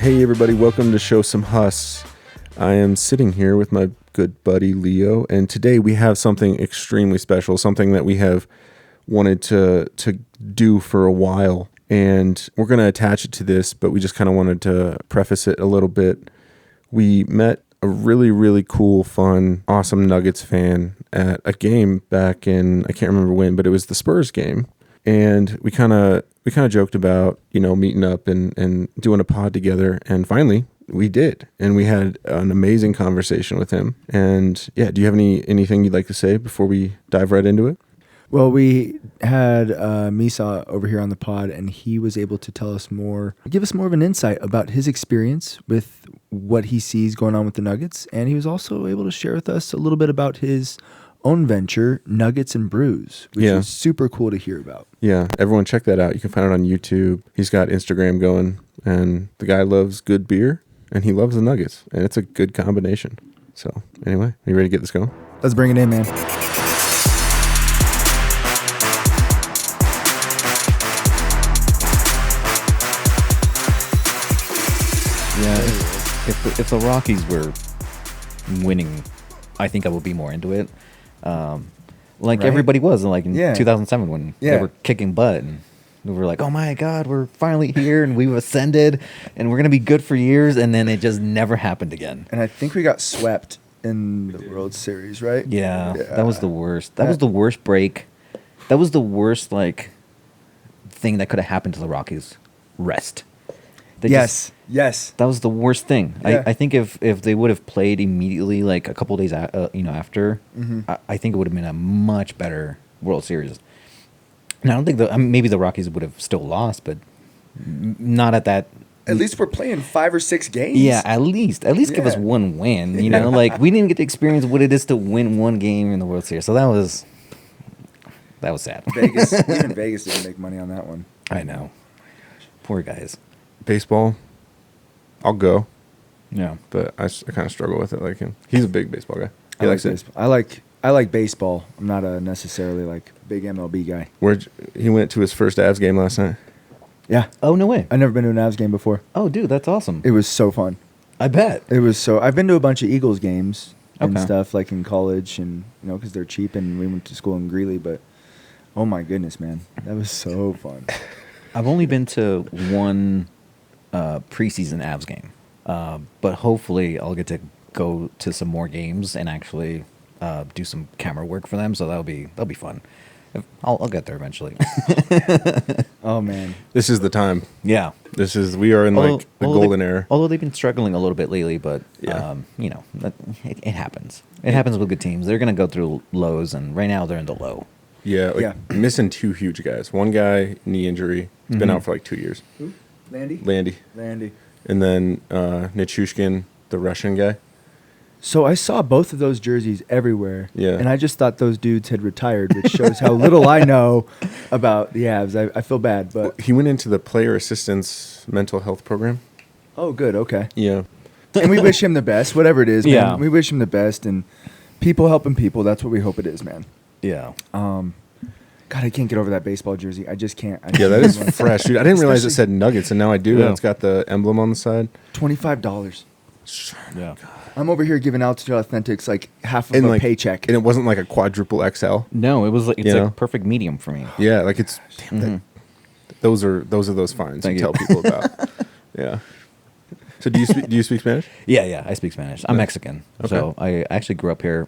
Hey everybody, welcome to Show Some Hus. I am sitting here with my good buddy Leo, and today we have something extremely special, something that we have wanted to do for a while, and we're going to attach it to this, but we just kind of wanted to preface it a little bit. We met a really, really cool, fun, awesome Nuggets fan at a game back in, I can't remember when, but it was the Spurs game. And we kind of joked about, meeting up and doing a pod together. And finally, we did. And we had an amazing conversation with him. And yeah, do you have anything you'd like to say before we dive right into it? Well, we had Misa over here on the pod, and he was able to give us more of an insight about his experience with what he sees going on with the Nuggets. And he was also able to share with us a little bit about his own venture, Nuggets and Brews, which is super cool to hear about. Yeah, everyone check that out. You can find it on YouTube. He's got Instagram going, and the guy loves good beer, and he loves the Nuggets, and it's a good combination. So anyway, are you ready to get this going? Let's bring it in, man. Yeah, if the Rockies were winning, I think I would be more into it. Everybody was in 2007 when they were kicking butt, and we were like, oh my God, we're finally here and we've ascended and we're going to be good for years. And then it just never happened again. And I think we got swept in the World Series, right? Yeah. That was the worst. That was the worst break. That was the worst thing that could have happened to the Rockies. Rest. Yes. That was the worst thing. Yeah. I think if they would have played immediately, like a couple days after, I think it would have been a much better World Series. And I don't think maybe the Rockies would have still lost, but not at that. At least we're playing 5 or 6 games. Yeah, at least give us one win. We didn't get to experience what it is to win one game in the World Series. So that was sad. Even Vegas didn't make money on that one. I know. Poor guys. Baseball, I'll go. Yeah, but I kind of struggle with it. Like him, he's a big baseball guy. He likes baseball. I like baseball. I'm not a necessarily big MLB guy. He went to his first Avs game last night. Yeah. Oh, no way. I've never been to an Avs game before. Oh, dude, that's awesome. It was so fun. I bet. I've been to a bunch of Eagles games and Okay. stuff in college, and because they're cheap, and we went to school in Greeley. But oh my goodness, man, that was so fun. I've only been to one preseason Avs game, but hopefully I'll get to go to some more games and actually do some camera work for them. So that'll be fun. I'll get there eventually. Oh man, this is the time. Yeah, We are in the golden era. Although they've been struggling a little bit lately, but it happens. It happens with good teams. They're gonna go through lows, and right now they're in the low. Yeah, missing 2 huge guys. One guy, knee injury. He's been out for 2 years. Who? Landy. And then Nichushkin, the Russian guy. So I saw both of those jerseys everywhere. Yeah. And I just thought those dudes had retired, which shows how little I know about the Avs. I feel bad, but... Well, he went into the player assistance mental health program. Oh, good. Okay. Yeah. And we wish him the best, whatever it is, man. Yeah. We wish him the best, and people helping people. That's what we hope it is, man. Yeah. God, I can't get over that baseball jersey. I just can't. Yeah, that is fresh, dude. I didn't realize it said Nuggets, and now I do. Yeah. And it's got the emblem on the side. $25. Yeah. I'm over here giving Altitude Authentics half of a paycheck. And it wasn't a quadruple XL. No, it was perfect medium for me. Yeah, it's those are those fines Thank you you. tell people about. Yeah. So do you speak Spanish? Yeah, I speak Spanish. I'm Mexican, Okay. so I actually grew up here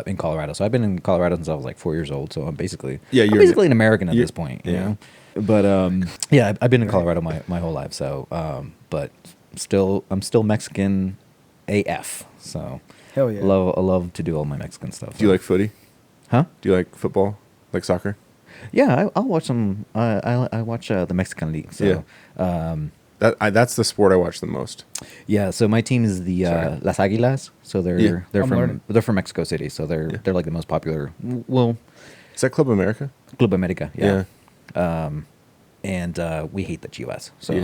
in Colorado. So I've been in Colorado since I was 4 years old. So I'm basically an American at this point. You know? But I've been in Colorado my whole life. So but I'm still Mexican AF. So Hell yeah. I love to do all my Mexican stuff. Do you like footy? Huh? Do you like football? Like soccer? Yeah, I'll watch some. I watch the Mexican League. So That's the sport I watch the most. yeah, so my team is the Las Águilas. So they're from Mexico City. So they're the most popular. Well, Is that Club America? Club America. Yeah. And we hate the Chivas. So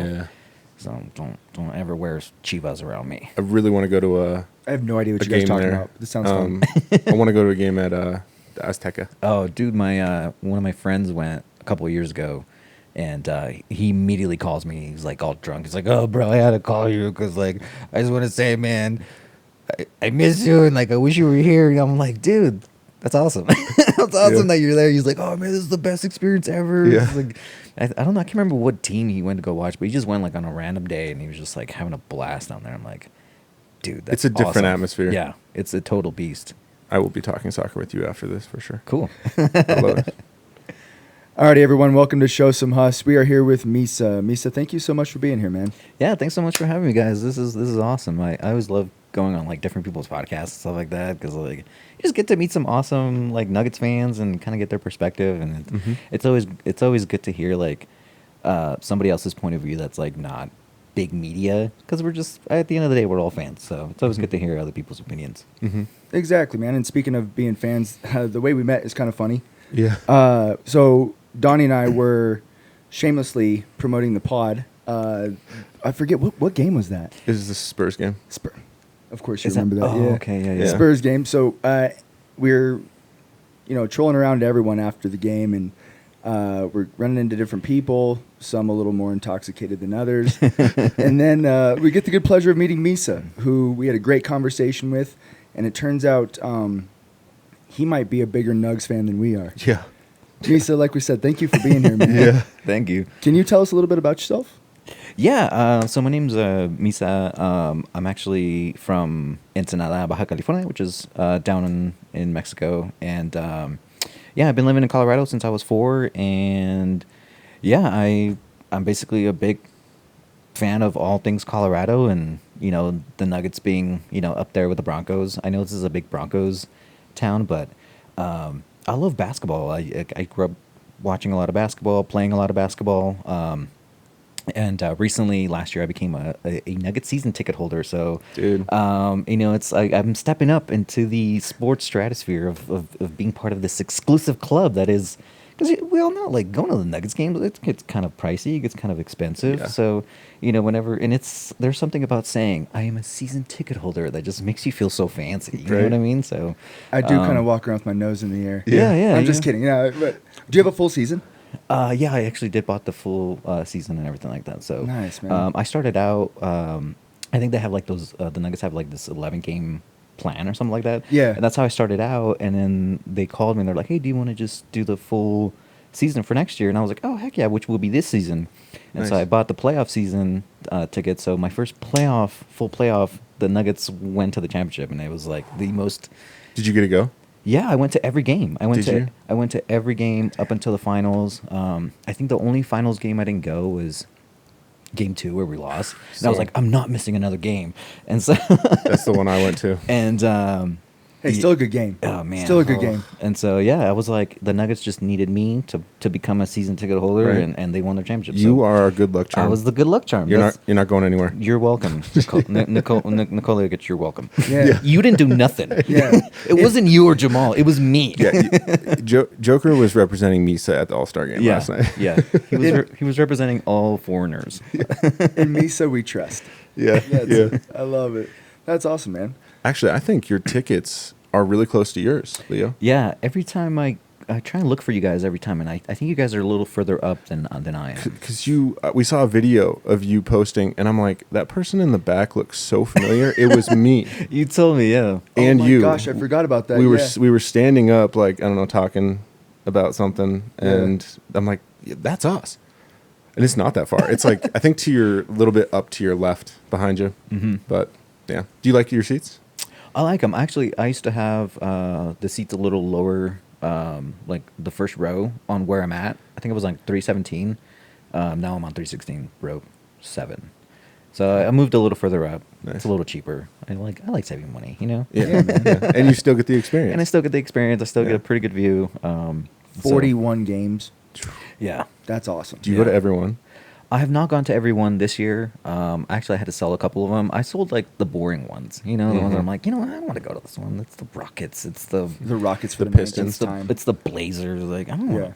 So don't ever wear Chivas around me. I really want to go to I have no idea what you guys are talking about. This sounds fun. I want to go to a game at the Azteca. Oh, dude, my one of my friends went a couple of years ago, And he immediately calls me. He's like all drunk. He's like, "Oh, bro, I had to call you because like I just want to say, man, I miss you and like I wish you were here." And I'm like, "Dude, that's awesome. That's awesome that you're there." He's like, "Oh man, this is the best experience ever." Yeah. Like, I don't know. I can't remember what team he went to go watch, but he just went like on a random day and he was just like having a blast down there. I'm like, dude, that's it's a different awesome. atmosphere. Yeah, it's a total beast. I will be talking soccer with you after this for sure. Cool. I love it. Alrighty, everyone, welcome to Show Some Hus. We are here with Misa. Misa, thank you so much for being here, man. Yeah, thanks so much for having me, guys. This is awesome. I always love going on like different people's podcasts and stuff like that because like you just get to meet some awesome like Nuggets fans and kind of get their perspective, and it's always good to hear like somebody else's point of view that's like not big media, because we're just at the end of the day we're all fans, so it's always good to hear other people's opinions. Exactly, man. And speaking of being fans, the way we met is kind of funny. Yeah. So Donny and I were shamelessly promoting the pod. I forget what game was that. This is the Spurs game. Of course you remember that. Oh, yeah. okay, yeah. Spurs game. So we're trolling around to everyone after the game, and we're running into different people, some a little more intoxicated than others. And then we get the good pleasure of meeting Misa, who we had a great conversation with, and it turns out he might be a bigger Nugs fan than we are. Yeah. Misa, like we said, thank you for being here, man. Yeah. Thank you. Can you tell us a little bit about yourself? Yeah, so my name's Misa. I'm actually from Ensenada, Baja California, which is down in Mexico. And yeah, I've been living in Colorado since I was 4. And yeah, I'm basically a big fan of all things Colorado, and, the Nuggets being, up there with the Broncos. I know this is a big Broncos town, but I love basketball. I grew up watching a lot of basketball, playing a lot of basketball. And recently, last year, I became a Nugget season ticket holder. So, Dude. it's I'm stepping up into the sports stratosphere of being part of this exclusive club that is, because we all know, like, going to the Nuggets games, it gets kind of pricey, it gets kind of expensive. Yeah. So, whenever, and there's something about saying, I am a season ticket holder that just makes you feel so fancy. You know what I mean? So, I do kind of walk around with my nose in the air. Yeah. I'm just kidding. Yeah, but do you have a full season? Yeah, I actually did bought the full season and everything like that. So nice, man. I started out. I think they have like those. The Nuggets have like this 11-game plan or something like that. Yeah, and that's how I started out. And then they called me and they're like, "Hey, do you want to just do the full season for next year?" And I was like, "Oh, heck yeah!" Which will be this season. And Nice. so I bought the playoff season ticket. So my first full playoff, the Nuggets went to the championship, and it was like the most. Did you get to go? Yeah, I went to every game. I went Did you? I went to every game up until the finals. I think the only finals game I didn't go was game 2 where we lost. And I was like, I'm not missing another game. And so That's the one I went to. And hey, still a good game. Oh man, still a good game. And so yeah, I was like, the Nuggets just needed me to become a season ticket holder, Right. and they won their championship. You so are a good luck charm. I was the good luck charm. You're not going anywhere. You're welcome, Nikola. You're welcome. Yeah. You didn't do nothing. Yeah. It wasn't you or Jamal. It was me. Yeah, Joker was representing Misa at the All-Star game last night. Yeah, he was representing all foreigners. In Misa, we trust. Yeah. I love it. That's awesome, man. Actually, I think your tickets are really close to yours, Leo. Yeah, every time I try and look for you guys every time, and I think you guys are a little further up than I am. Because we saw a video of you posting, and I'm like, that person in the back looks so familiar. It was me. You told me, yeah. And oh my you. Gosh, I forgot about that. We were standing up, like, I don't know, talking about something, and I'm like, yeah, that's us. And it's not that far. It's like, I think to your little bit up to your left behind you. Mm-hmm. But yeah, do you like your seats? I like them. Actually, I used to have the seats a little lower, like the first row on where I'm at. I think it was like 317. Now I'm on 316, row 7. So I moved a little further up. Nice. It's a little cheaper. I like saving money, Yeah, man. Yeah. And you still get the experience. And I still get the experience. I still get a pretty good view. 41 games. Yeah. That's awesome. Do you go to everyone? I have not gone to every one this year. Actually, I had to sell a couple of them. I sold like the boring ones, the ones that I'm like, I want to go to this one. It's the Rockets. It's the Rockets for the the Pistons. It's the Blazers. Like I don't know. Yeah.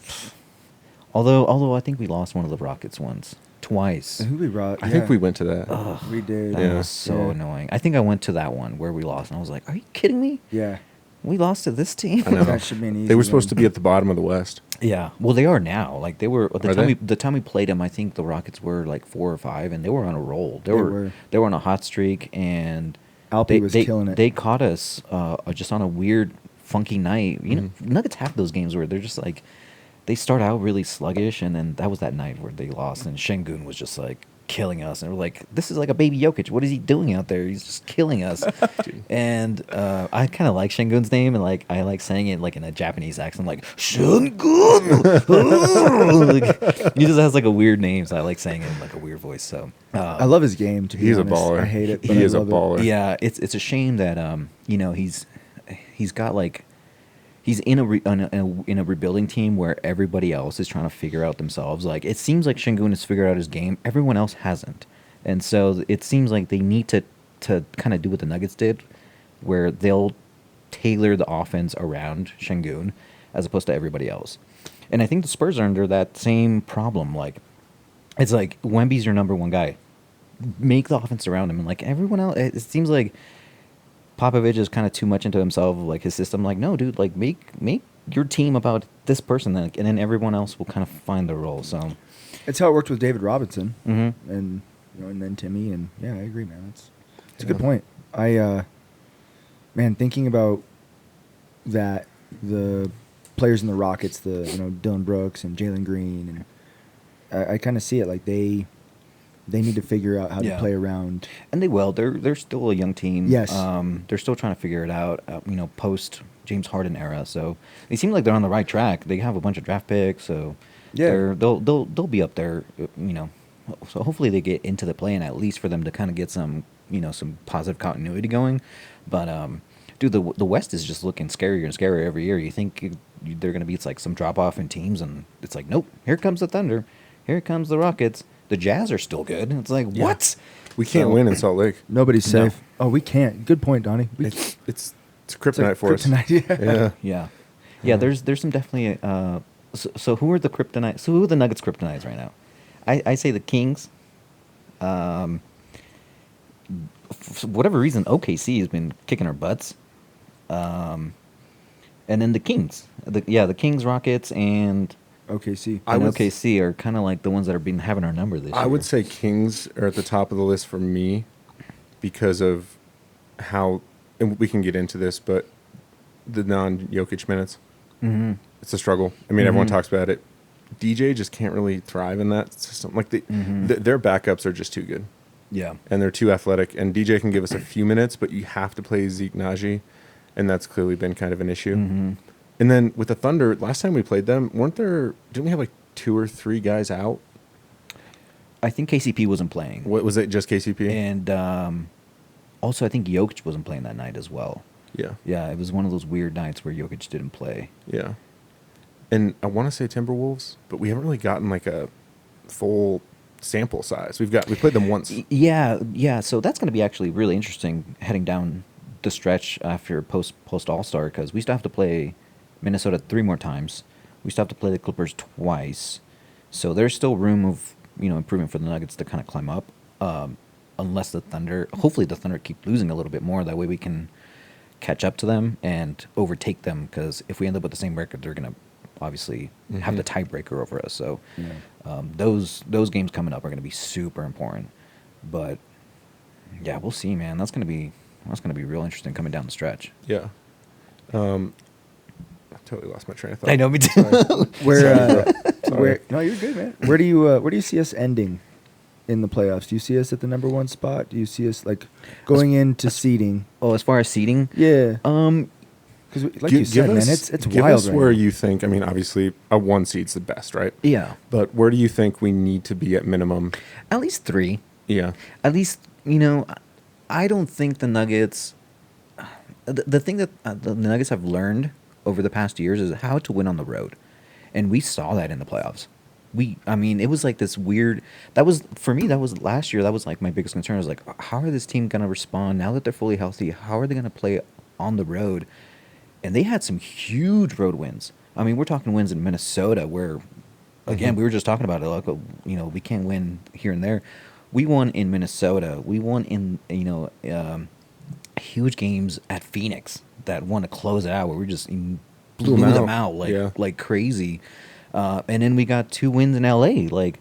Although I think we lost one of the Rockets once twice. Who we brought? I think we went to that. We did. That was so annoying. I think I went to that one where we lost, and I was like, "Are you kidding me?" Yeah. we lost to this team. I know. That should be an easy They were supposed win. to be at the bottom of the West. Yeah, well, they are now. Like they were Are they? the time we played them. I think the Rockets were like 4 or 5, and they were on a roll. They were. were on a hot streak, and Alpi was killing it. They caught us just on a weird, funky night. You know, Nuggets have those games where they're just like they start out really sluggish, and then that was that night where they lost, and Şengün was just like killing us, and we're like, this is like a baby Jokic. What is he doing out there? He's just killing us. And I kind of like Şengün's name, and like I like saying it like in a Japanese accent, like Şengün. Like, he just has like a weird name, so I like saying it in like a weird voice. So I love his game. To be He's honest. a baller. I hate it. But He I is a love it. baller. yeah, it's a shame that you know he's got like he's in a rebuilding team where everybody else is trying to figure out themselves. Like it seems like Şengün has figured out his game, everyone else hasn't, and so it seems like they need to kind of do what the Nuggets did, where they'll tailor the offense around Şengün as opposed to everybody else. And I think the Spurs are under that same problem. Like it's like Wemby's your number one guy, make the offense around him, and like everyone else, it seems like Popovich is kind of too much into himself, like his system. Like, no, dude, like make your team about this person, and then everyone else will kind of find their role. So It's how it worked with David Robinson, Mm-hmm. and and then Timmy, and yeah, I agree, man. It's a good point. I man, thinking about that, the players in the Rockets, the Dylan Brooks and Jalen Green, and I kind of see it like they need to figure out how to play around. And they will. They're still a young team. Yes. They're still trying to figure it out. Post James Harden era. So they seem like they're on the right track. They have a bunch of draft picks. So they'll be up there. So hopefully they get into the play, and at least for them to kind of get some some positive continuity going. But dude, the West is just looking scarier and scarier every year. You think they're gonna be like some drop off in teams, and it's like, nope. Here comes the Thunder. Here comes the Rockets. The Jazz are still good. It's like, what? We can't win in Salt Lake. Nobody's safe. Oh, we can't. Good point, Donnie. It's kryptonite like for kryptonite, us. Yeah. There's some definitely. So who are the kryptonite? So who are the Nuggets kryptonites right now? I say the Kings. For whatever reason, OKC has been kicking our butts. And then the Kings. The Kings, Rockets, and OKC. OKC are kind of like the ones that have been having our number this year. I would say Kings are at the top of the list for me because of how, and we can get into this, but the non-Jokic minutes. Mm-hmm. It's a struggle. I mean, everyone talks about it. DJ just can't really thrive in that system. Like their backups are just too good. Yeah. And they're too athletic. And DJ can give us a few minutes, but you have to play Zeke Naji, and that's clearly been kind of an issue. Mm-hmm. And then with the Thunder, last time we played them, didn't we have like 2 or 3 guys out? I think KCP wasn't playing. What was it, just KCP? And also I think Jokic wasn't playing that night as well. Yeah. Yeah, it was one of those weird nights where Jokic didn't play. Yeah. And I want to say Timberwolves, but we haven't really gotten like a full sample size. We played them once. Yeah. So that's going to be actually really interesting heading down the stretch after post All-Star, because we still have to play Minnesota 3 more times. We still have to play the Clippers twice. So there's still room of improvement for the Nuggets to kind of climb up. Unless hopefully the Thunder keep losing a little bit more. That way we can catch up to them and overtake them, because if we end up with the same record, they're going to obviously have the tiebreaker over us. So those games coming up are going to be super important. But yeah, we'll see, man. That's going to be real interesting coming down the stretch. Yeah. I totally lost my train of thought. I know, me too. No, you're good, man. Where do you see us ending in the playoffs? Do you see us at the number 1 spot? Do you see us like going into seeding? Oh, as far as seeding? Yeah. Because like you said, man, it's give wild. Us where you think. I mean, obviously, a 1 seed's the best, right? Yeah. But where do you think we need to be at minimum? At least 3. Yeah. At least, I don't think the Nuggets. The thing that the Nuggets have learned over the past years is how to win on the road, and we saw that in the playoffs. It was like this weird. That was for me. That was last year. That was like my biggest concern. Was like, how are this team gonna respond now that they're fully healthy? How are they gonna play on the road? And they had some huge road wins. I mean, we're talking wins in Minnesota, where, again, we were just talking about it. Like, we can't win here and there. We won in Minnesota. We won in huge games at Phoenix that want to close it out where we just blew them out like crazy. And then we got 2 wins in LA. Like,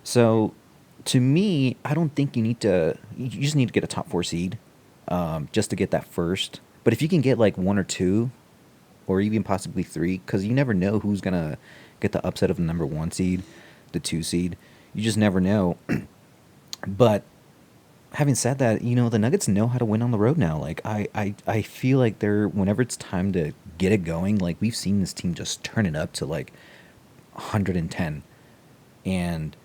so to me, I don't think you just need to get a top 4 seed just to get that first. But if you can get like 1 or 2 or even possibly 3, because you never know who's going to get the upset of the number 1 seed, the 2 seed. You just never know. But having said that, the Nuggets know how to win on the road now. Like, I feel like whenever it's time to get it going, like, we've seen this team just turn it up to like 110. And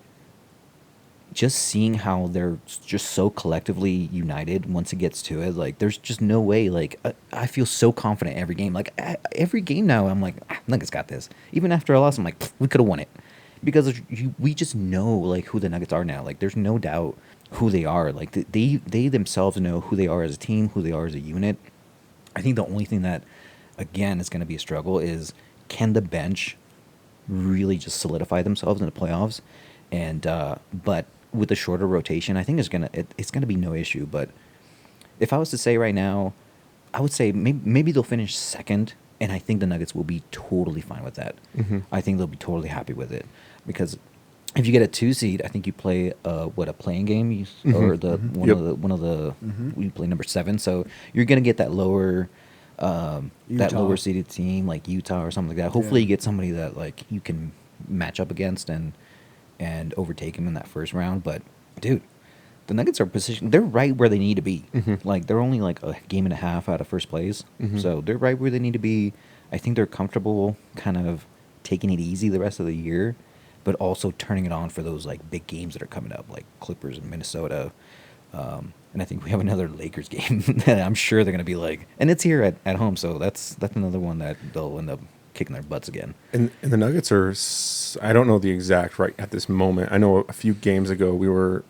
just seeing how they're just so collectively united once it gets to it, like, there's just no way. Like, I feel so confident every game. Like, every game now, I'm like, Nuggets got this. Even after a loss, I'm like, we could have won it. Because we just know, like, who the Nuggets are now. Like, there's no doubt who they are. Like, they themselves know who they are as a team, who they are as a unit. I think the only thing that, again, is going to be a struggle is, can the bench really just solidify themselves in the playoffs? And but with a shorter rotation, I think it's gonna be no issue. But if I was to say right now, I would say maybe they'll finish second, and I think the Nuggets will be totally fine with that. Mm-hmm. I think they'll be totally happy with it, because if you get a 2 seed, I think you play a playing game, or one of the you play number 7, so you're gonna get that lower seeded team like Utah or something like that. Hopefully, you get somebody that, like, you can match up against and overtake him in that first round. But dude, the Nuggets are positioned. They're right where they need to be. Mm-hmm. Like, they're only like a game and a half out of first place, so they're right where they need to be. I think they're comfortable, kind of taking it easy the rest of the year, but also turning it on for those, like, big games that are coming up, like Clippers and Minnesota. And I think we have another Lakers game that I'm sure they're going to be like, and it's here at home, so that's another one that they'll end up kicking their butts again. And the Nuggets are, I don't know the exact right at this moment. I know a few games ago we were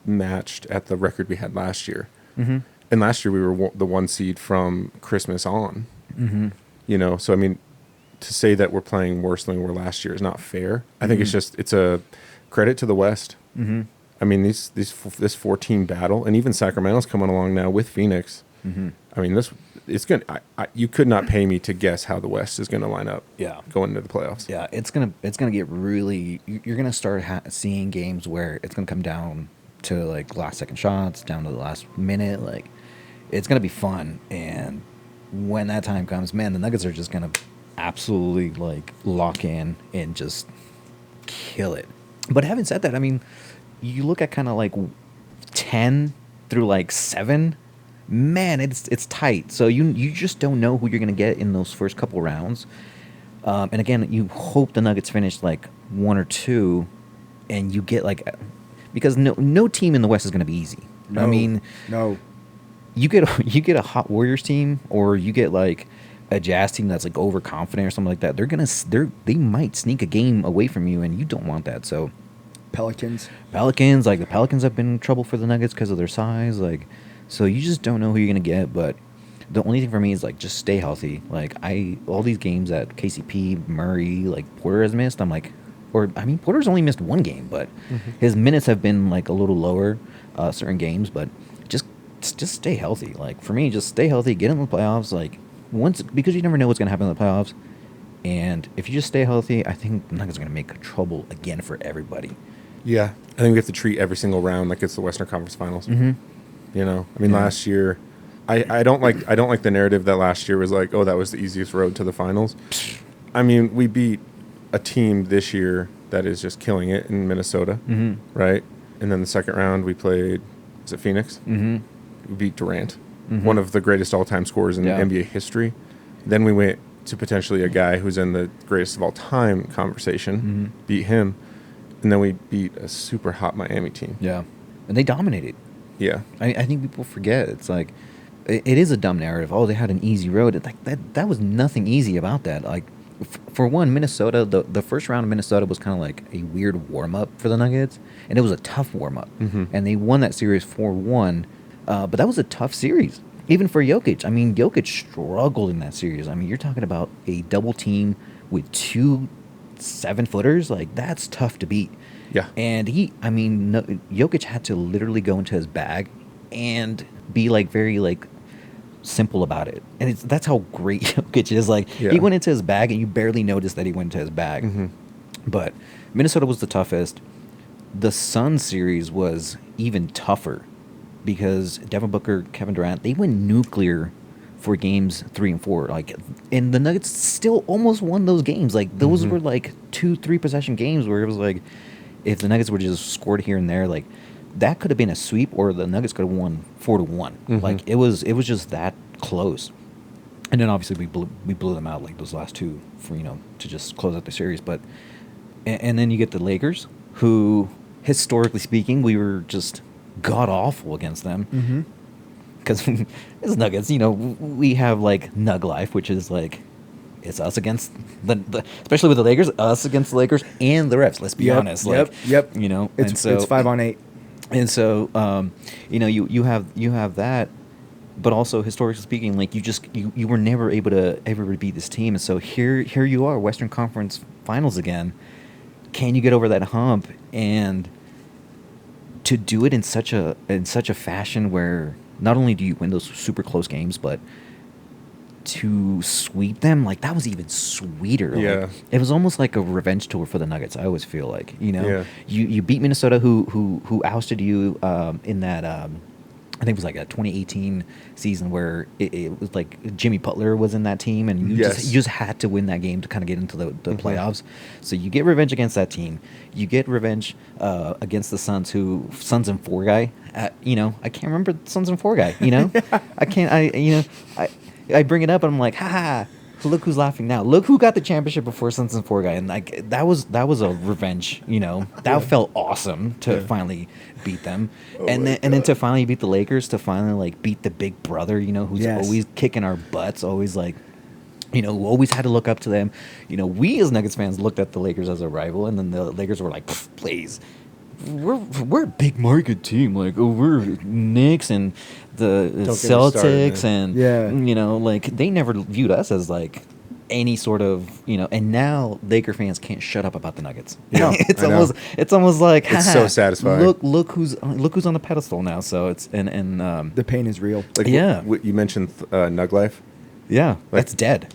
matched at the record we had last year. Mm-hmm. And last year we were the 1 seed from Christmas on. Mm-hmm. So I mean, to say that we're playing worse than we were last year is not fair. I think it's a credit to the West. Mm-hmm. I mean, this 4-team battle, and even Sacramento's coming along now with Phoenix. Mm-hmm. I mean, you could not pay me to guess how the West is going to line up. Yeah, going into the playoffs. Yeah, it's gonna get really. You're gonna start seeing games where it's gonna come down to, like, last second shots, down to the last minute. Like, it's gonna be fun, and when that time comes, man, the Nuggets are just gonna absolutely, like, lock in and just kill it. But having said that, I mean, you look at kind of like 10 through like 7, man, it's tight. So you just don't know who you're going to get in those first couple rounds. And again, you hope the Nuggets finish like 1 or 2, and you get like, because no team in the West is going to be easy. No, I mean, no. You get a hot Warriors team, or you get like a Jazz team that's like overconfident or something like that. They might sneak a game away from you, and you don't want that. So Pelicans, like the Pelicans have been in trouble for the Nuggets because of their size. Like, so you just don't know who you're gonna get. But the only thing for me is, like, just stay healthy. Like, all these games that KCP, Murray, like Porter has missed, I'm like, Porter's only missed 1 game, but his minutes have been like a little lower, certain games. But just stay healthy. Like, for me, just stay healthy, get in the playoffs. Like, because you never know what's gonna happen in the playoffs. And if you just stay healthy, I think the Nuggets are gonna make trouble again for everybody. Yeah, I think we have to treat every single round like it's the Western Conference Finals. Mm-hmm. I mean, last year, I don't like the narrative that last year was like, oh, that was the easiest road to the finals. I mean, we beat a team this year that is just killing it in Minnesota, right? And then the second round we played, is it Phoenix? Mm-hmm. We beat Durant, one of the greatest all-time scorers in NBA history. Then we went to potentially a guy who's in the greatest of all time conversation, beat him. And then we beat a super hot Miami team. Yeah. And they dominated. Yeah. I think people forget. It's like, it is a dumb narrative. Oh, they had an easy road. It's like, that was nothing easy about that. Like, for one, Minnesota, the first round of Minnesota was kind of like a weird warm-up for the Nuggets. And it was a tough warm-up. Mm-hmm. And they won that series 4-1. But that was a tough series. Even for Jokic. I mean, Jokic struggled in that series. I mean, you're talking about a double team with 2 7-footers, like, that's tough to beat. Yeah. And Jokic had to literally go into his bag and be like very like simple about it, and that's how great Jokic is. Like he went into his bag, and you barely noticed that he went into his bag. Mm-hmm. But Minnesota was the toughest. The Suns series was even tougher because Devin Booker, Kevin Durant, they went nuclear for games 3 and 4. Like, and the Nuggets still almost won those games. Like those were like 2-3 possession games where it was like, if the Nuggets were just scored here and there, like that could have been a sweep, or the Nuggets could have won 4-1. Mm-hmm. Like it was just that close. And then obviously we blew them out like those last two for to just close out the series. But and then you get the Lakers, who historically speaking we were just god awful against them. Because it's Nuggets, we have like Nug life, which is like it's us against the especially with the Lakers, us against the Lakers and the refs. Let's be honest. Like, it's 5-on-8. And so you have that, but also historically speaking, like you were never able to ever beat this team, and so here you are, Western Conference Finals again. Can you get over that hump, and to do it in such a fashion where not only do you win those super close games, but to sweep them, like that was even sweeter. Yeah. Like, it was almost like a revenge tour for the Nuggets. I always feel like, you beat Minnesota, who ousted you in that I think it was like a 2018 season where it was like Jimmy Butler was in that team, and you just had to win that game to kind of get into the playoffs. So you get revenge against that team. You get revenge against the Suns, Suns and 4 guy. I can't remember Suns and 4 guy. I bring it up and I'm like, haha. Look who's laughing now. Look who got the championship before Suns and 4 guy, and like that was a revenge. That felt awesome to finally beat them, and then to finally beat the Lakers, to finally like beat the big brother. Who's always kicking our butts, always like, who always had to look up to them. We as Nuggets fans looked at the Lakers as a rival, and then the Lakers were like, please. We're a big market team, like we're Knicks and the Celtics, and like they never viewed us as like any sort of and now Laker fans can't shut up about the Nuggets. It's almost like it's so satisfying. Look who's on the pedestal now. So it's and the pain is real. Like you mentioned Nug Life. Yeah, like, that's dead.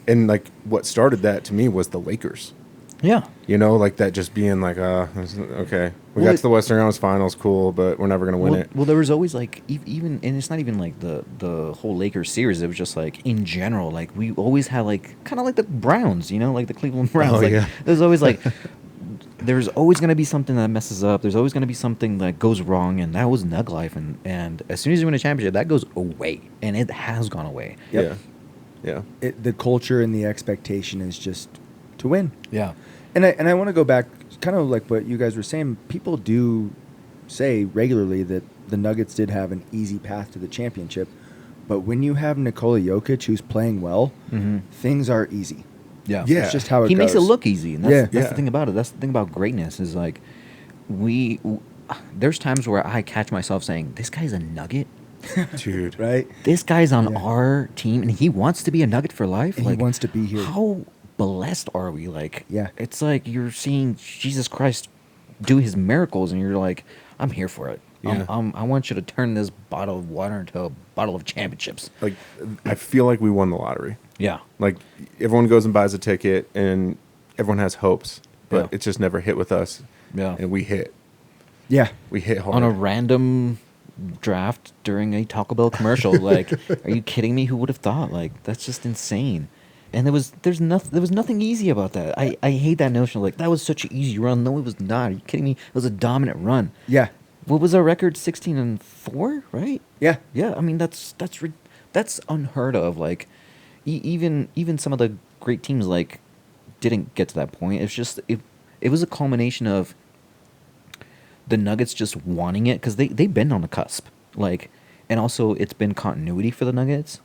And like what started that to me was the Lakers. Yeah. Like that just being like, okay, we got to the Western Conference Finals, cool, but we're never going to win it. Well, there was always like, even, and it's not even like the whole Lakers series, it was just like, in general, like we always had like, kind of like the Browns, like the Cleveland Browns. There's always like, there's always going to be something that messes up. There's always going to be something that goes wrong, and that was Nug Life. And as soon as you win a championship, that goes away, and it has gone away. Yep. Yeah. The culture and the expectation is just to win. Yeah. And I want to go back, kind of like what you guys were saying. People do say regularly that the Nuggets did have an easy path to the championship, but when you have Nikola Jokic, who's playing well, things are easy. Yeah, it's just how it goes. He makes it look easy, and that's the thing about it. That's the thing about greatness is like there's times where I catch myself saying, "This guy's a Nugget." Dude, right? This guy's on our team, and he wants to be a Nugget for life. And like, he wants to be here. How blessed are we? Like, it's like you're seeing Jesus Christ do his miracles, and you're like, I'm here for it. I want you to turn this bottle of water into a bottle of championships. Like, I feel like we won the lottery. Yeah. Like, everyone goes and buys a ticket, and everyone has hopes, but it's just never hit with us. Yeah. And we hit. Yeah. We hit hard. On a random draft during a Taco Bell commercial. Like, are you kidding me? Who would have thought? Like, that's just insane. And there was nothing easy about that. I hate that notion of like, that was such an easy run. No, it was not. Are you kidding me? It was a dominant run. Yeah. What was our record? 16-4, right? Yeah. Yeah. I mean, that's unheard of. Like, even some of the great teams like didn't get to that point. It's just it was a culmination of the Nuggets just wanting it because they've been on the cusp. Like, and also it's been continuity for the Nuggets.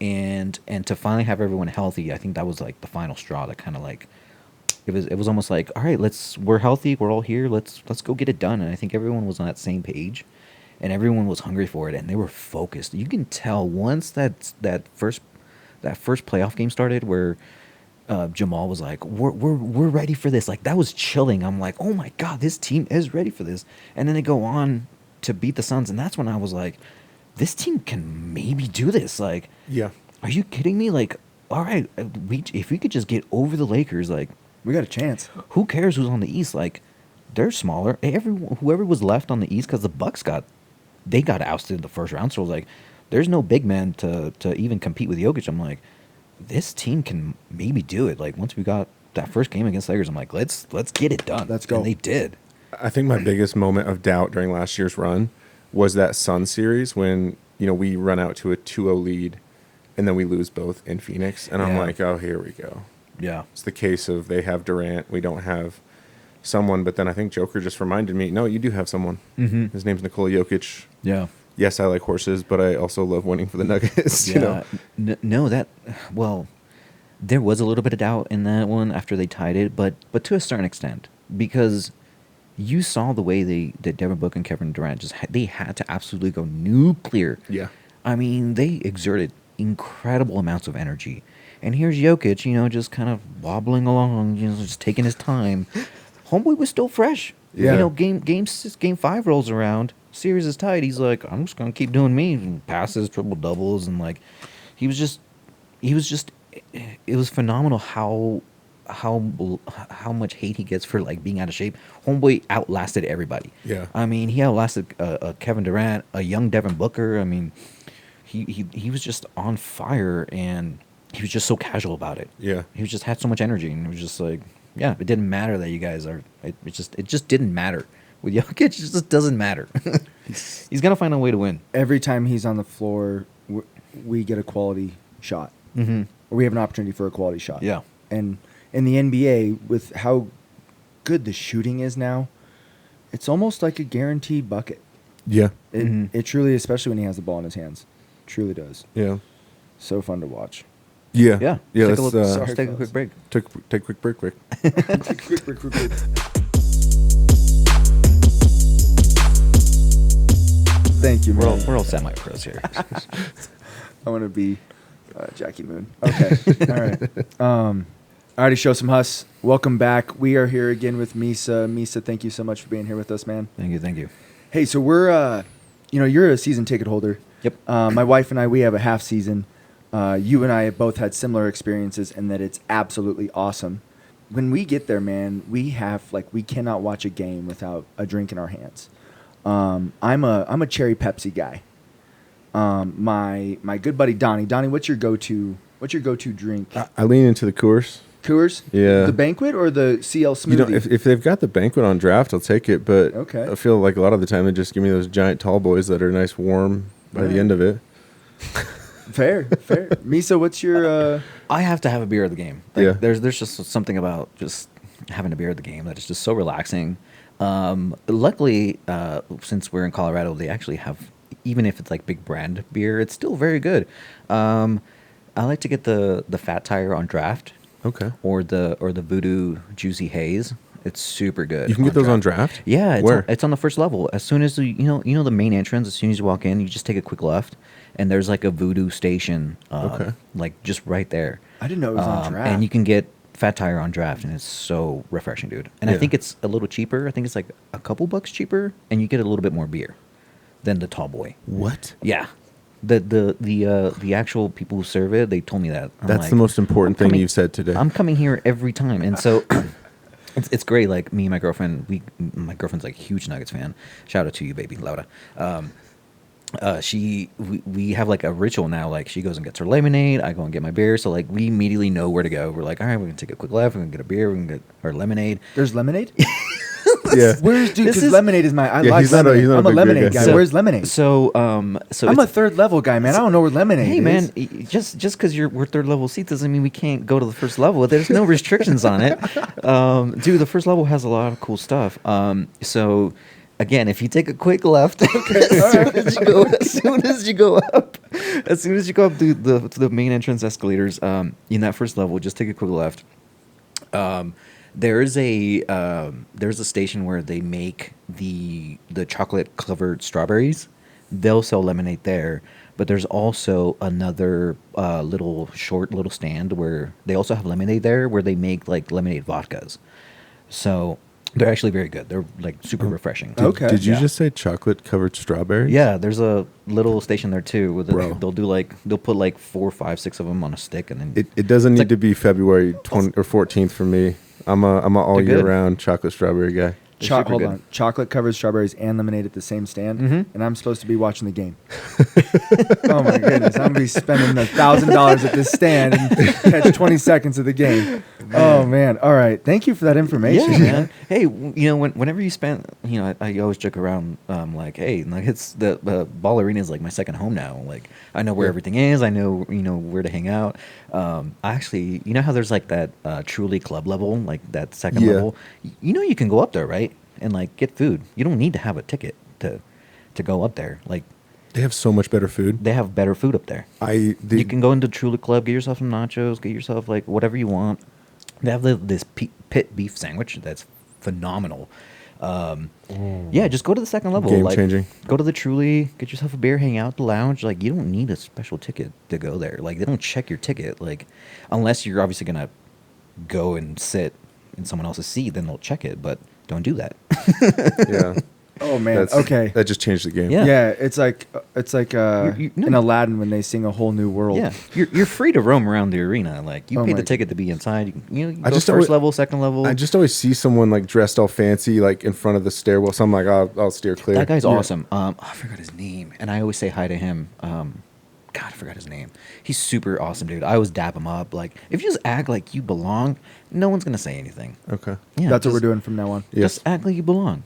And to finally have everyone healthy, I think that was like the final straw that kind of like it was almost like, all right, we're healthy, we're all here, let's go get it done. And I think everyone was on that same page, and everyone was hungry for it, and they were focused. You can tell once that first playoff game started, where Jamal was like, we're ready for this. Like, that was chilling. I'm like, oh my God, this team is ready for this. And then they go on to beat the Suns, and that's when I was like, this team can maybe do this. Like, Yeah. are you kidding me? Like, all right, if we could just get over the Lakers, like, We got a chance. who cares who's on the East? Like, they're smaller. Whoever was left on the East, because the Bucks got ousted in the first round. So, like, there's no big man to even compete with Jokic. I'm like, this team can maybe do it. Like, once we got that first game against Lakers, I'm like, let's get it done. Let's go. And they did. I think my biggest moment of doubt during last year's run was that Sun series when, we run out to a 2-0 lead and then we lose both in Phoenix. And I'm like, oh, here we go. Yeah. It's the case of they have Durant. We don't have someone. But then I think Joker just reminded me, no, you do have someone. Mm-hmm. His name's Nikola Jokic. Yeah. Yes, I like horses, but I also love winning for the Nuggets. Yeah. Well, there was a little bit of doubt in that one after they tied it, but to a certain extent, because you saw the way that Devin Booker and Kevin Durant they had to absolutely go nuclear. Yeah. I mean, they exerted incredible amounts of energy. And here's Jokic, just kind of wobbling along, just taking his time. Homeboy was still fresh. Yeah. Game 5 rolls around, series is tied. He's like, I'm just gonna keep doing me, and passes, triple doubles, and like, it was phenomenal how much hate he gets for like being out of shape. Homeboy outlasted everybody. Yeah. I mean, he outlasted Kevin Durant, a young Devin Booker. I mean, he was just on fire, and he was just so casual about it. Yeah. He just had so much energy, and it was just like, yeah, it didn't matter that you guys are. It just didn't matter with Jokic. It just doesn't matter. He's gonna find a way to win. Every time he's on the floor, we get a quality shot. Mm-hmm. Or we have an opportunity for a quality shot. Yeah. And in the NBA, with how good the shooting is now, it's almost like a guaranteed bucket. Yeah. It truly, especially when he has the ball in his hands, truly does. Yeah. So fun to watch. Yeah. Yeah. Yeah. Let's take a quick break. Take a quick break. Quick. Thank you, man. We're all semi-pros here. I want to be Jackie Moon. Okay. All right. I already show some hus. Welcome back. We are here again with Misa. Misa, thank you so much for being here with us, man. Thank you. Hey, so we're, you're a season ticket holder. Yep. My wife and I, we have a half season. You and I have both had similar experiences, and that it's absolutely awesome. When we get there, man, we cannot watch a game without a drink in our hands. I'm a cherry Pepsi guy. My good buddy Donny. Donny, what's your go-to drink? I lean into the Coors. Coors? Yeah. The Banquet or the CL Smoothie? If they've got the Banquet on draft, I'll take it. But Okay. I feel like a lot of the time they just give me those giant tall boys that are nice warm by the end of it. Fair. Misa, what's your... I have to have a beer at the game. Like, Yeah. There's just something about just having a beer at the game that is just so relaxing. Luckily, since we're in Colorado, they actually have, even if it's like big brand beer, it's still very good. I like to get the Fat Tire on draft. Okay. Or the Voodoo Juicy Haze. It's super good. You can get those on draft? Yeah, Where? It's on the first level. As soon as you know the main entrance, as soon as you walk in, you just take a quick left, and there's like a Voodoo station, like just right there. I didn't know it was on draft. And you can get Fat Tire on draft, and it's so refreshing, dude. And I think it's a little cheaper. I think it's like a couple bucks cheaper, and you get a little bit more beer than the Tall Boy. What? Yeah. The actual people who serve it, they told me that. That's the most important thing you've said today. I'm coming here every time, and so it's great. Like me and my girlfriend, my girlfriend's like a huge Nuggets fan. Shout out to you, baby, Laura. We have like a ritual now. Like she goes and gets her lemonade, I go and get my beer. So like we immediately know where to go. We're like, all right, we're gonna take a quick left. We're gonna get a beer. We're gonna get our lemonade. There's lemonade? Yeah. Where's dude? Because lemonade is I Yeah, like he's not a- lemonade. he's not a I'm a big beer lemonade guy. guy. Where's lemonade? So I'm a third level guy, man. I don't know where lemonade Hey is. man, just because we're third level seats doesn't mean we can't go to the first level. There's no restrictions on it. Dude, the first level has a lot of cool stuff. So again, if you take a quick left, as soon as you go up to the main entrance escalators, in that first level, just take a quick left. There's a station where they make the chocolate covered strawberries. They'll sell lemonade there, but there's also another little stand where they also have lemonade there, where they make like lemonade vodkas. So They're actually very good. They're like super refreshing. Okay. Did you just say chocolate covered strawberries? Yeah, there's a little station there too. Where Bro. they'll put like 4, 5, 6 of them on a stick, and then It doesn't need like- to be February 20 or 14th for me. I'm a all They're year good. round chocolate strawberry guy. They're super Hold good. on. Chocolate covered strawberries and lemonade at the same stand, and I'm supposed to be watching the game. Oh my goodness! I'm gonna be spending $1,000 at this stand and catch 20 seconds of the game. Oh man! All right, thank you for that information, Yeah, man. man. Hey, whenever you spend, I always joke around, like, hey, like it's the ball arena is like my second home now. Like, I know where everything is. I know, where to hang out. I actually, how there's like that truly club level, like that second Yeah. level. You can go up there, right, and like get food. You don't need to have a ticket to go up there. Like, They have so much better food. they have better food up there. You can go into Truly Club, get yourself some nachos, get yourself like whatever you want. They have this pit beef sandwich that's phenomenal. Yeah, just go to the second level. Game like, changing. Go to the Truly, get yourself a beer, hang out at the lounge. Like, you don't need a special ticket to go there. Like, they don't check your ticket. Like, unless you're obviously gonna go and sit in someone else's seat, then they'll check it. But don't do that. Yeah. Oh man. That's, Okay. That just changed the game. Yeah. Yeah, it's like no. in Aladdin when they sing a whole new world. Yeah, you're free to roam around the arena. Like, you Oh paid my the ticket to be inside. You can I go just first always- level, second level. I just always see someone like dressed all fancy, like in front of the stairwell. So I'm like, I'll steer clear. That guy's Yeah. awesome. I forgot his name, and I always say hi to him. God, I forgot his name. He's super awesome, dude. I always dap him up. Like, if you just act like you belong, no one's gonna say anything. Okay. Yeah, That's what just- we're doing from now on. Yes. Just act like you belong.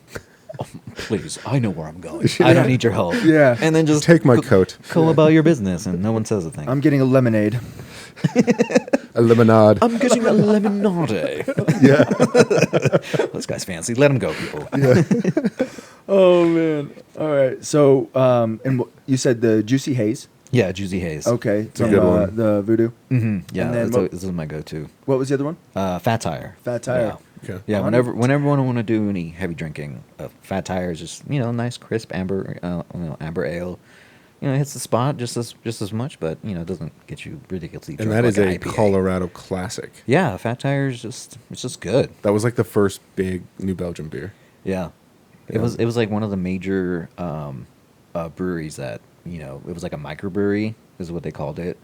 Oh, please, I know where I'm going. I don't need your help. Yeah. and then just Take my coat. Go about your business, and no one says a thing. I'm getting a lemonade. A lemonade. I'm getting a lemonade. Yeah. This guy's fancy. Let him go, people. Oh man. All right. So, you said the Juicy Haze. Yeah, Juicy Haze. Okay. a good one. The Voodoo. Mm-hmm. Yeah, And then this is my go-to. What was the other one? Fat Tire. Fat Tire. Okay. Yeah, whenever I want to do any heavy drinking, Fat Tire is just nice crisp amber amber ale. It hits the spot just as much, but it doesn't get you ridiculously drunk. And that is like a an IPA. Colorado classic. Yeah, Fat Tire is just good. That was like the first big New Belgium beer. Yeah, Yeah. it was like one of the major breweries that it was like a microbrewery is what they called it.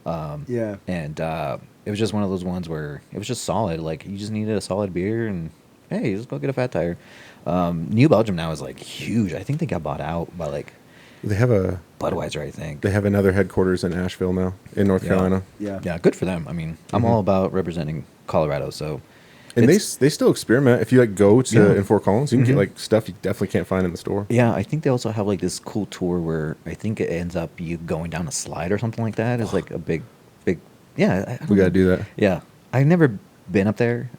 Yeah. And it was just one of those ones where it was just solid. Like, you just needed a solid beer, and hey, just go get a Fat Tire. New Belgium now is like huge. I think they got bought out by like They have Budweiser, I think. They have another headquarters in Asheville now, in North Yeah. Carolina. Yeah. Yeah, good for them. I mean, I'm all about representing Colorado, so And they it's- still experiment. If you like go to Yeah. in Fort Collins, you can get Mhm. like stuff you definitely can't find in the store. yeah, I think they also have like this cool tour where I think it ends up you going down a slide or something like that. It's like a big. Yeah, I don't We got to know. do that. Yeah, I've never been up there,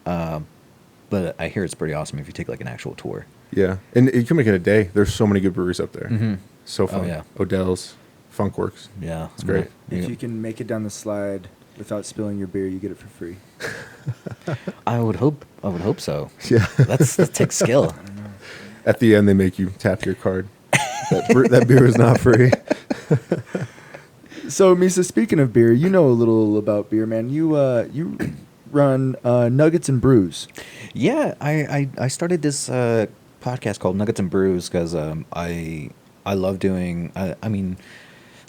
but I hear it's pretty awesome if you take like an actual tour. Yeah, and you can make it a day. There's so many good breweries up there. Mhm. So fun. yeah. Odell's, Funkworks. Yeah, It's great. If you can make it down the slide without spilling your beer, you get it for free. I would hope so. Yeah. That takes skill. At the end, they make you tap your card. That beer is not free. So, Misa, speaking of beer, you know a little about beer, man. You run Nuggets and Brews. Yeah, I started this podcast called Nuggets and Brews because I love doing. I mean,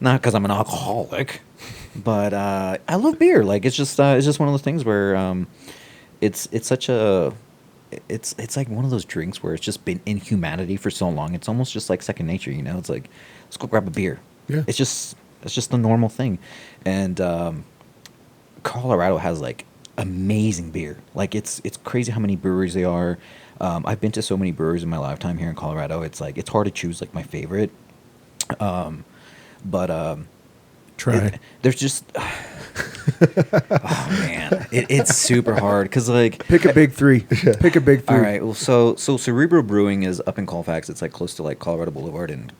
not because I'm an alcoholic, but I love beer. Like, it's just one of those things where it's such a. It's like one of those drinks where it's just been in humanity for so long. It's almost just like second nature, It's like, let's go grab a beer. Yeah. It's just the normal thing, and Colorado has like amazing beer. Like, it's crazy how many breweries there are. I've been to so many breweries in my lifetime here in Colorado. It's like it's hard to choose like my favorite. But Try. there's just oh man, it's super hard because like Pick a big three. Pick a big three. all right, well, so Cerebral Brewing is up in Colfax. It's like close to like Colorado Boulevard, and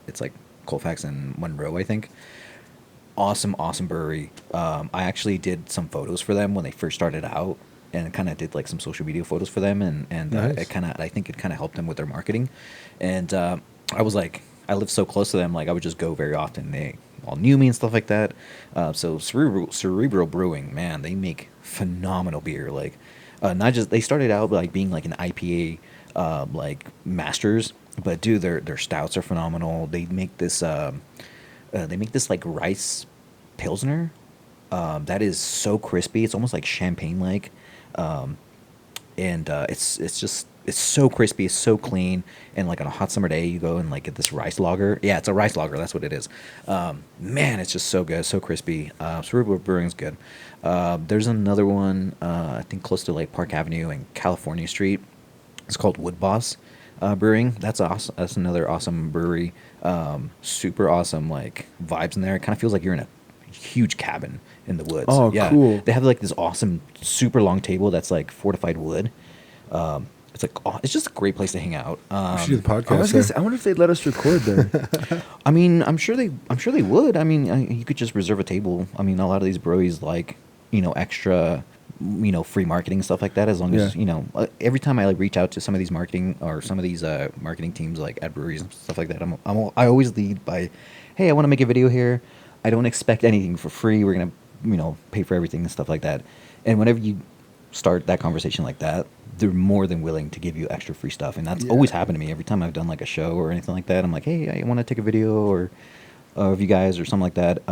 it's like Colfax and Monroe, I think. Awesome brewery. I actually did some photos for them when they first started out, and kind of did like some social media photos for them, and Nice. I think it kind of helped them with their marketing. And I was like, I lived so close to them, like I would just go very often. They all knew me and stuff like that. So Cerebral Brewing, man, they make phenomenal beer. Like, Not just they started out like being like an IPA like masters, but dude, their stouts are phenomenal. They make this like rice pilsner that is so crispy. It's almost like champagne like, and it's so crispy. It's so clean. And like on a hot summer day, you go and like get this rice lager. Yeah, it's a rice lager. That's what it is. Man, it's just so good, so crispy. Cerebral Brewing's good. There's another one I think close to like Park Avenue and California Street. It's called Wood Boss Brewing. That's awesome. That's another awesome brewery. Super awesome like vibes in there. It kind of feels like you're in a huge cabin in the woods. Oh, yeah. cool. They have like this awesome super long table that's like fortified wood. It's like it's just a great place to hang out. We should do the podcast. I wonder if they'd let us record there. I mean, I'm sure they would. I mean, you could just reserve a table. I mean, a lot of these breweries like, extra, free marketing stuff like that. As long as every time I like reach out to some of these marketing or some of these marketing teams like at breweries and stuff like that, I always lead by, hey, I want to make a video here. I don't expect anything for free. We're gonna pay for everything and stuff like that. And whenever you start that conversation like that, they're more than willing to give you extra free stuff. And that's always happened to me every time I've done like a show or anything like that. I'm like, hey, I want to take a video or of you guys or something like that.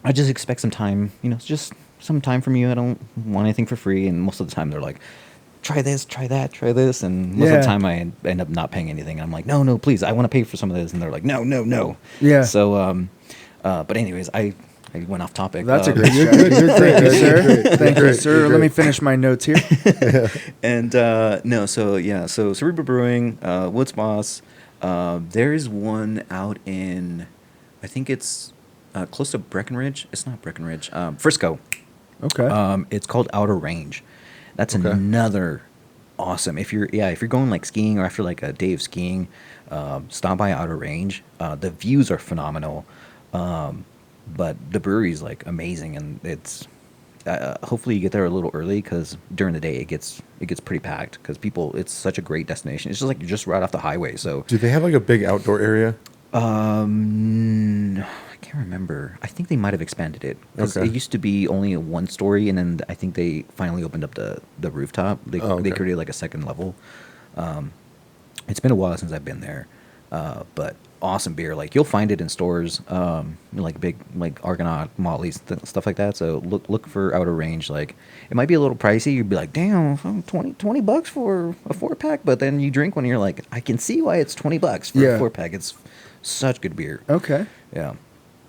I just expect some time, just some time from you. I don't want anything for free. And most of the time they're like, try this, try that, try this. And most of the time I end up not paying anything. And I'm like, no, please, I want to pay for some of this. And they're like, no. Yeah. So, but anyways, I went off topic. That's a great strategy. Thank you, sir. Thank you, sir. Let me finish my notes here. And so Cerebral Brewing, Woods Boss. There is one out in, I think it's close to Breckenridge. It's not Breckenridge. Frisco. Okay. It's called Outer Range. That's another awesome. If you're going like skiing or after like a day of skiing, stop by Outer Range. The views are phenomenal. But the brewery's like amazing, and it's hopefully you get there a little early because during the day it gets pretty packed because it's such a great destination. It's just like you're just right off the highway. So do they have like a big outdoor area? No, I can't remember. I think they might have expanded it because it used to be only a one story, and then I think they finally opened up the rooftop. They created like a second level. It's been a while since I've been there, but awesome beer. Like you'll find it in stores, like big like Argonaut, Motley's, stuff like that. So look for Outer Range. Like it might be a little pricey. You'd be like, damn, $20 for a 4-pack. But then you drink one and you're like, I can see why it's $20 for a 4-pack. It's such good beer. Okay. Yeah.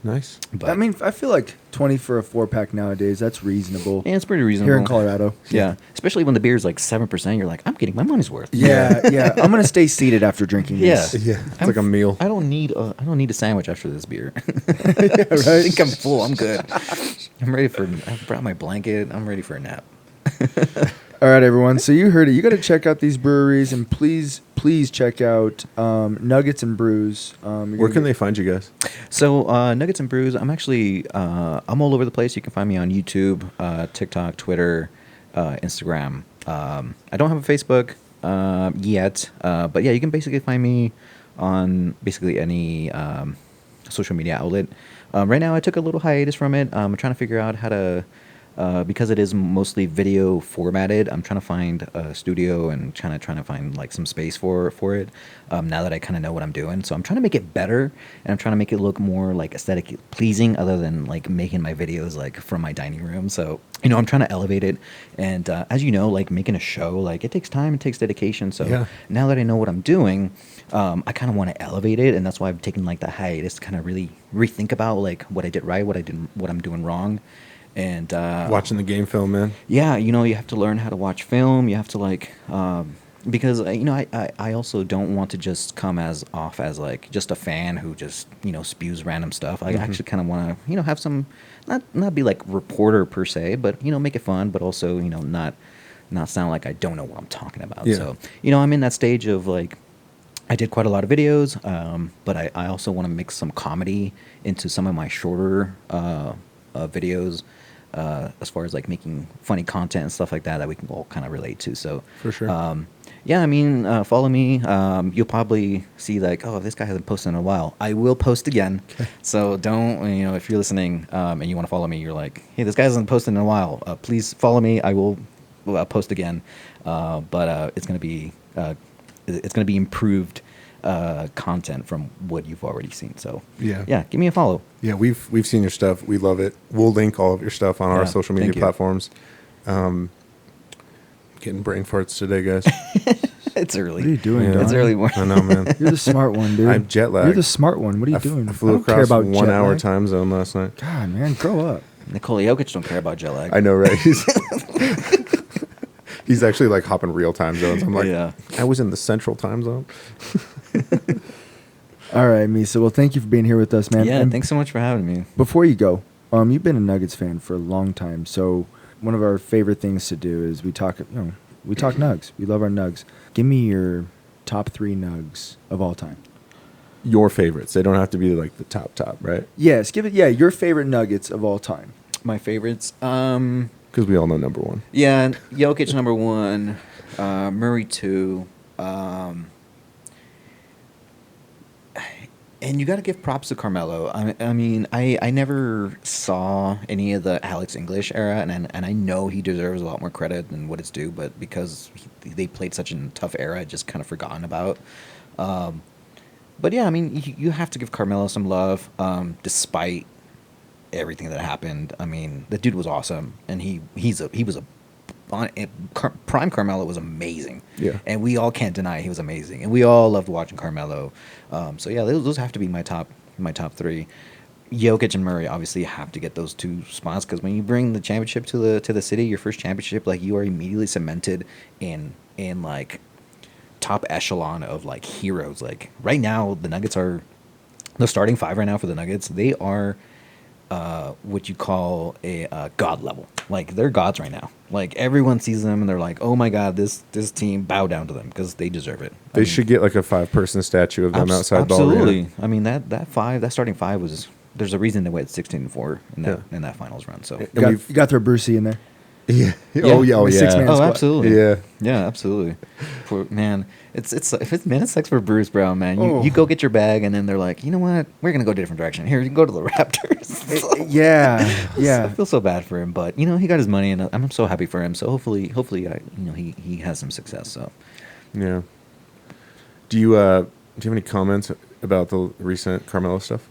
Nice. But, I mean, I feel like 20 for a 4-pack nowadays, that's reasonable. Yeah, it's pretty reasonable. Here in Colorado. Yeah. Especially when the beer's like 7%, you're like, I'm getting my money's worth. Yeah. I'm going to stay seated after drinking this. Yeah. It's like a meal. I don't need a sandwich after this beer. Yeah, right? I think I'm full. I'm good. I brought my blanket. I'm ready for a nap. All right, everyone. So you heard it. You got to check out these breweries, and please check out Nuggets and Brews. Where can they find you guys? So Nuggets and Brews, I'm actually I'm all over the place. You can find me on YouTube, TikTok, Twitter, Instagram. I don't have a Facebook yet, but yeah, you can basically find me on basically any social media outlet. Right now, I took a little hiatus from it. I'm trying to figure out how to. Because it is mostly video formatted, I'm trying to find a studio and trying to find like some space for it. Now that I kind of know what I'm doing, so I'm trying to make it better, and I'm trying to make it look more like aesthetically pleasing, other than like making my videos like from my dining room. So I'm trying to elevate it, and as you know, like making a show, like it takes time, it takes dedication. So now that I know what I'm doing, I kind of want to elevate it, and that's why I've taken like the hiatus to kind of really rethink about like what I did right, what I'm doing wrong. And watching the game film, man. Yeah, you have to learn how to watch film. You have to like because I also don't want to just come off as like just a fan who just spews random stuff. I actually kind of want to have some not be like reporter per se, but make it fun, but also not sound like I don't know what I'm talking about. Yeah. So I'm in that stage of like I did quite a lot of videos, but I also want to mix some comedy into some of my shorter videos. As far as like making funny content and stuff like that we can all kind of relate to. So for sure. Follow me. You'll probably see like, oh, this guy hasn't posted in a while. I will post again. Okay. So don't, if you're listening and you want to follow me, you're like, hey, this guy hasn't posted in a while. Please follow me. I will post again, but it's going to be improved content from what you've already seen. So yeah, give me a follow. Yeah, we've seen your stuff. We love it. We'll link all of your stuff on our social media platforms. Getting brain farts today, guys. It's early. What are you doing, Yeah. Donny? It's early morning. I know, man. You're the smart one, dude. I'm jet lagged. You're the smart one. What are you doing? I flew I don't care across about 1 jet hour lag. time zone last night. God, man, grow up. Nikola Jokic don't care about jet lag. I know, right? He's actually like hopping real time zones. I'm like, I was in the central time zone. All right, Misa. Well, thank you for being here with us, man. Yeah, And thanks so much for having me. before you go, you've been a Nuggets fan for a long time. So one of our favorite things to do is we talk Nugs. We love our Nugs. Give me your top 3 Nugs of all time. Your favorites. They don't have to be like the top, right? Yes, give it. Yeah, your favorite Nuggets of all time. My favorites. Because we all know number 1. Yeah, Jokic number 1, Murray 2. And you got to give props to Carmelo. I mean, I never saw any of the Alex English era, and I know he deserves a lot more credit than what it's due, but because they played such a tough era, I just kind of forgotten about. But yeah, I mean, you have to give Carmelo some love, despite everything that happened. I mean, the dude was awesome, and he was a prime Carmelo was amazing. Yeah. And we all can't deny he was amazing. And we all loved watching Carmelo. So yeah, those have to be my top 3. Jokic and Murray obviously have to get those 2 spots, because when you bring the championship to the city, your first championship, like, you are immediately cemented in like top echelon of like heroes. Like, right now the Nuggets are the starting 5 right now for the Nuggets. They are what you call a god level. Like, they're gods right now. Like, everyone sees them and they're like, oh my god, this team, bow down to them because they deserve it. They should get like a 5-person statue of them outside ball arena. Absolutely. I mean, that starting 5 was, there's a reason they went 16-4 in that finals run. So You got to throw Brucey in there. Yeah. Yeah. Oh yeah. Six-man Oh, squad. absolutely. Yeah. Yeah, absolutely. Man, it sucks for Brews, bro, man. You go get your bag, and then they're like, you know what? We're gonna go a different direction. Here, you can go to the Raptors. Yeah. I feel so bad for him, but he got his money, and I'm so happy for him. So hopefully, he has some success. So Yeah. Do you have any comments about the recent Carmelo stuff?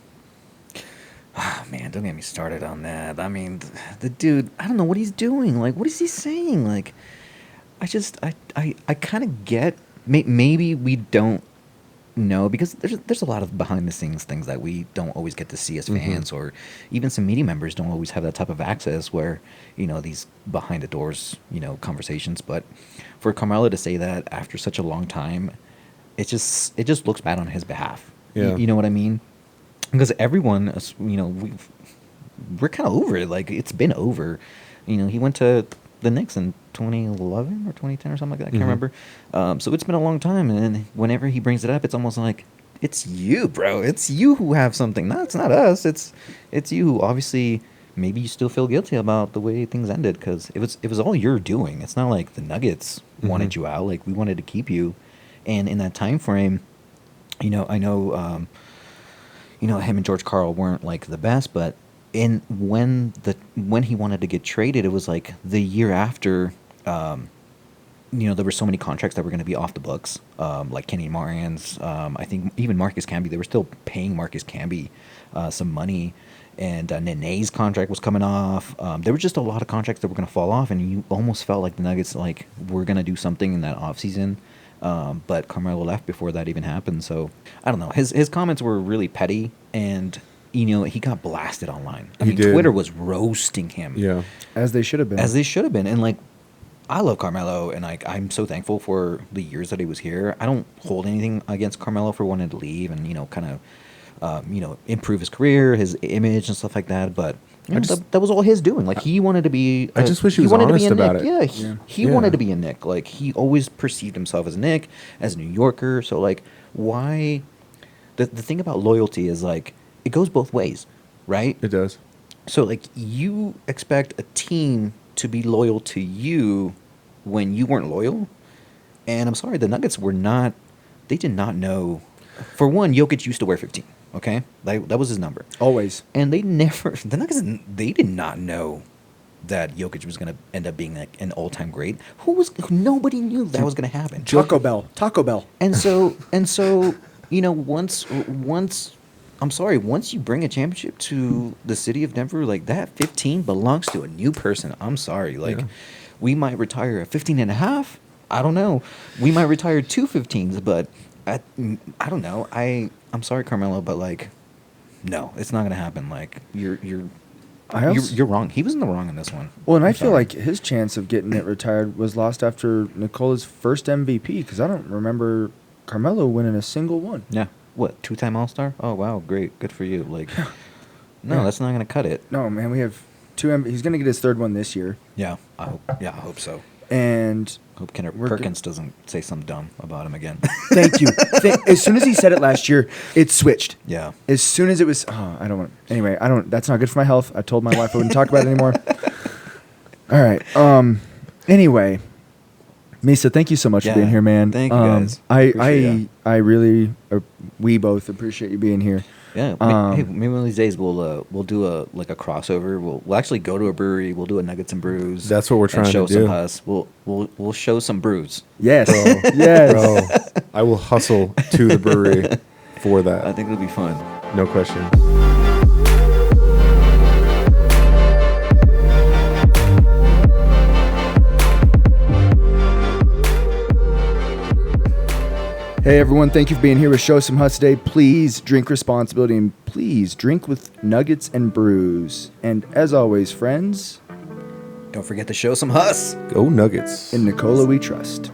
oh, man, don't get me started on that. I mean, the dude, I don't know what he's doing. Like, what is he saying? Like, I kind of get. Maybe we don't know, because there's a lot of behind the scenes things that we don't always get to see as fans, or even some media members don't always have that type of access where these behind the doors conversations. But for Carmelo to say that after such a long time, it just looks bad on his behalf. Yeah. You know what I mean? Because everyone, we're kind of over it. Like, it's been over. He went to the Knicks in 2011 or 2010 or something like that. I can't remember. So it's been a long time. And then whenever he brings it up, it's almost like, it's you, bro. It's you who have something. No, it's not us. It's you who obviously maybe you still feel guilty about the way things ended, because it was all you're doing. It's not like the Nuggets wanted you out. Like, we wanted to keep you. And in that time frame, I know him and George Karl weren't like the best, but when he wanted to get traded, it was like the year after. There were so many contracts that were going to be off the books, like Kenny Martin's. I think even Marcus Camby. They were still paying Marcus Camby some money, and Nene's contract was coming off. There were just a lot of contracts that were going to fall off, and you almost felt like the Nuggets were going to do something in that offseason. But Carmelo left before that even happened. So I don't know. His comments were really petty, and he got blasted online. I mean, Twitter was roasting him. Yeah, as they should have been. And I love Carmelo, and I'm so thankful for the years that he was here. I don't hold anything against Carmelo for wanting to leave and kind of improve his career, his image, and stuff like that. But that was all his doing. Like, he wanted to be. I just wish he was honest about it. Yeah, he wanted to be a Knick. Like, he always perceived himself as a Knick, as a New Yorker. So why? The thing about loyalty is it goes both ways, right? It does. So you expect a team to be loyal to you when you weren't loyal, and I'm sorry, the Nuggets were not. They did not know. For one, Jokic used to wear 15. Okay, that was his number Always. and the Nuggets, they did not know that Jokic was going to end up being like an all-time great. Nobody knew that was going to happen. Taco Bell. And so, once you bring a championship to the city of Denver, like that 15 belongs to a new person. I'm sorry. Like, we might retire a 15 and a half. I don't know. We might retire 2 15s, but I don't know. I'm sorry, Carmelo, but like, no, it's not going to happen. Like, you're wrong. He was in the wrong in this one. Well, and I feel like his chance of getting it retired was lost after Nikola's first MVP, because I don't remember Carmelo winning a single one. Yeah. What, 2-time All-Star? Oh, wow, great. Good for you. Like, no, that's not going to cut it. No, man, we have 2 he's going to get his 3rd one this year. Yeah, I hope so. And hope Perkins doesn't say something dumb about him again. Thank you. As soon as he said it last year, it switched. Yeah. As soon as it was, I don't want. Anyway, that's not good for my health. I told my wife I wouldn't talk about it anymore. All right. Anyway, Misa, thank you so much for being here, man. Thank you, guys. I really, we both appreciate you being here. Yeah. Hey, maybe one of these days we'll do a crossover. We'll actually go to a brewery. We'll do a Nuggets and Brews. That's what we're trying to do. Show some Hus. We'll show some brews. Yes, bro. yes. Bro, I will hustle to the brewery for that. I think it'll be fun. No question. Hey everyone, thank you for being here with Show Some Hus today. Please drink responsibility and please drink with Nuggets and Brews. And as always, friends, don't forget to show some Hus. Go Nuggets. In Nikola we trust.